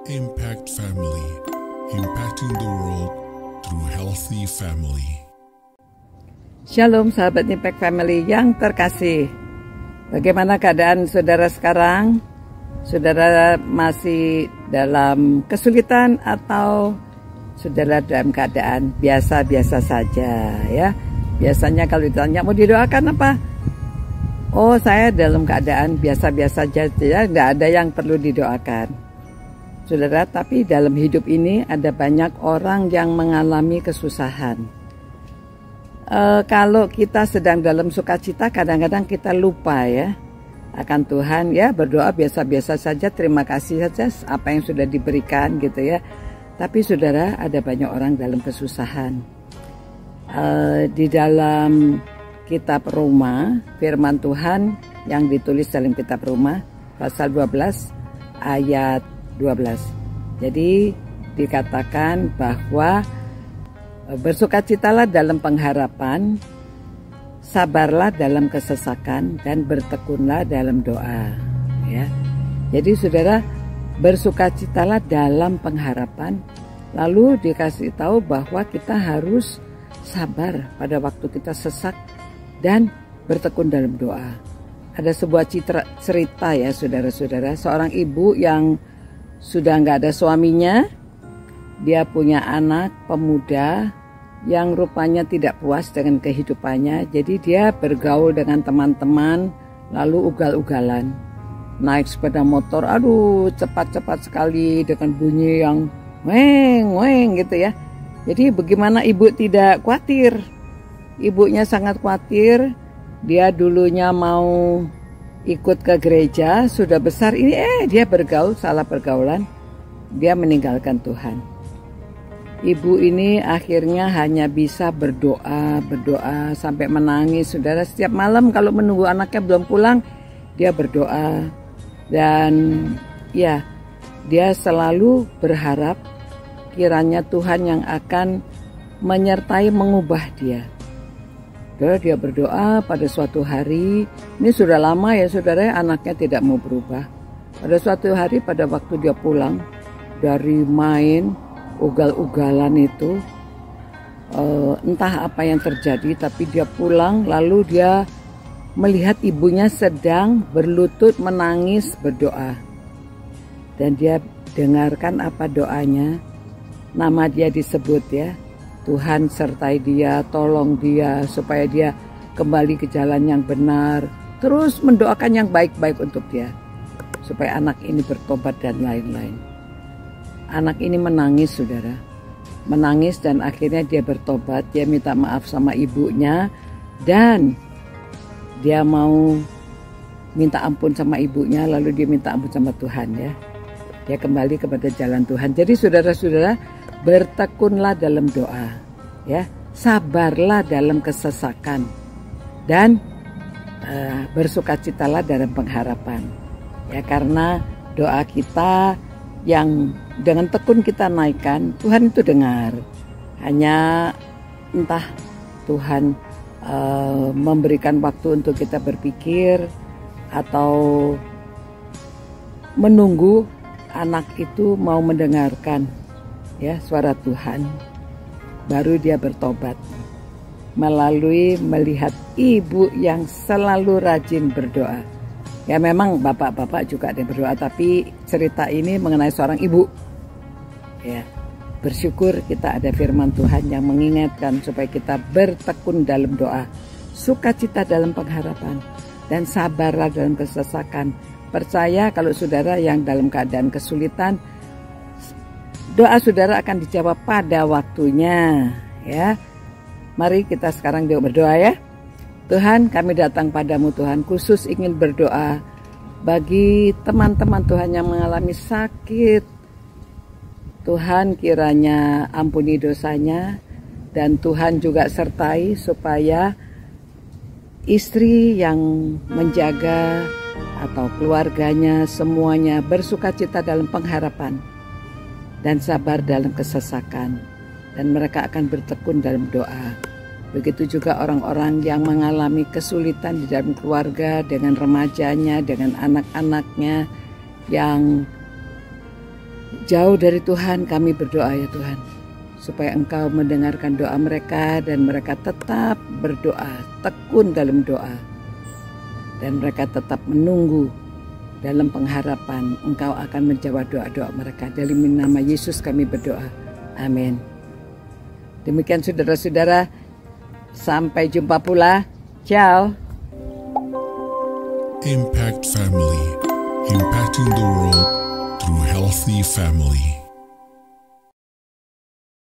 Impact Family, impacting the world through healthy family. Shalom sahabat Impact Family yang terkasih. Bagaimana keadaan saudara sekarang? Saudara masih dalam kesulitan atau saudara dalam keadaan biasa-biasa saja ya? Biasanya kalau ditanya mau didoakan apa? Oh, saya dalam keadaan biasa-biasa saja ya, tidak ada yang perlu didoakan. Saudara, tapi dalam hidup ini ada banyak orang yang mengalami kesusahan. Kalau kita sedang dalam sukacita, kadang-kadang kita lupa ya akan Tuhan ya, berdoa biasa-biasa saja, terima kasih saja apa yang sudah diberikan gitu ya. Tapi saudara, ada banyak orang dalam kesusahan. Di dalam kitab Roma, firman Tuhan yang ditulis dalam kitab Roma pasal 12 ayat 12. Jadi dikatakan bahwa bersukacitalah dalam pengharapan, sabarlah dalam kesesakan, dan bertekunlah dalam doa. Ya. Jadi saudara, bersukacitalah dalam pengharapan, lalu dikasih tahu bahwa kita harus sabar pada waktu kita sesak dan bertekun dalam doa. Ada sebuah cerita ya saudara-saudara, seorang ibu yang sudah nggak ada suaminya, dia punya anak pemuda yang rupanya tidak puas dengan kehidupannya. Jadi dia bergaul dengan teman-teman, lalu ugal-ugalan, naik sepeda motor, aduh cepat-cepat sekali dengan bunyi yang weng-weng gitu ya. Jadi bagaimana ibu tidak khawatir? Ibunya sangat khawatir. Dia dulunya mau ikut ke gereja, sudah besar ini dia bergaul, salah pergaulan, dia meninggalkan Tuhan. Ibu ini akhirnya hanya bisa berdoa sampai menangis. Saudara, setiap malam kalau menunggu anaknya belum pulang, dia berdoa. Dan ya, dia selalu berharap kiranya Tuhan yang akan menyertai mengubah dia. Dia berdoa pada suatu hari, ini sudah lama ya saudara, anaknya tidak mau berubah. Pada suatu hari pada waktu dia pulang dari main ugal-ugalan itu, entah apa yang terjadi, tapi dia pulang lalu dia melihat ibunya sedang berlutut menangis berdoa. Dan dia dengarkan apa doanya, nama dia disebut ya. Tuhan sertai dia, tolong dia supaya dia kembali ke jalan yang benar. Terus mendoakan yang baik-baik untuk dia, supaya anak ini bertobat dan lain-lain. Anak ini menangis saudara, menangis dan akhirnya dia bertobat. Dia minta maaf sama ibunya dan dia mau minta ampun sama ibunya, lalu dia minta ampun sama Tuhan ya. Dia kembali kepada jalan Tuhan. Jadi saudara-saudara, bertekunlah dalam doa, ya, sabarlah dalam kesesakan, dan bersukacitalah dalam pengharapan, ya, karena doa kita yang dengan tekun kita naikkan, Tuhan itu dengar. Hanya entah Tuhan memberikan waktu untuk kita berpikir atau menunggu anak itu mau mendengarkan ya suara Tuhan, baru dia bertobat melalui melihat ibu yang selalu rajin berdoa. Ya memang bapak-bapak juga ada yang berdoa, tapi cerita ini mengenai seorang ibu. Ya, bersyukur kita ada firman Tuhan yang mengingatkan supaya kita bertekun dalam doa, sukacita dalam pengharapan, dan sabarlah dalam kesesakan. Percaya kalau saudara yang dalam keadaan kesulitan, doa saudara akan dijawab pada waktunya ya. Mari kita sekarang berdoa ya. Tuhan, kami datang padamu Tuhan, khusus ingin berdoa bagi teman-teman Tuhan yang mengalami sakit. Tuhan kiranya ampuni dosanya, dan Tuhan juga sertai supaya istri yang menjaga atau keluarganya semuanya bersukacita dalam pengharapan dan sabar dalam kesesakan, dan mereka akan bertekun dalam doa. Begitu juga orang-orang yang mengalami kesulitan di dalam keluarga dengan remajanya, dengan anak-anaknya yang jauh dari Tuhan, kami berdoa ya Tuhan, supaya Engkau mendengarkan doa mereka dan mereka tetap berdoa, tekun dalam doa, dan mereka tetap menunggu dalam pengharapan Engkau akan menjawab doa-doa mereka. Dalam nama Yesus kami berdoa. Amin. Demikian saudara-saudara, sampai jumpa pula. Ciao. Impact Family, impacting the world through healthy family.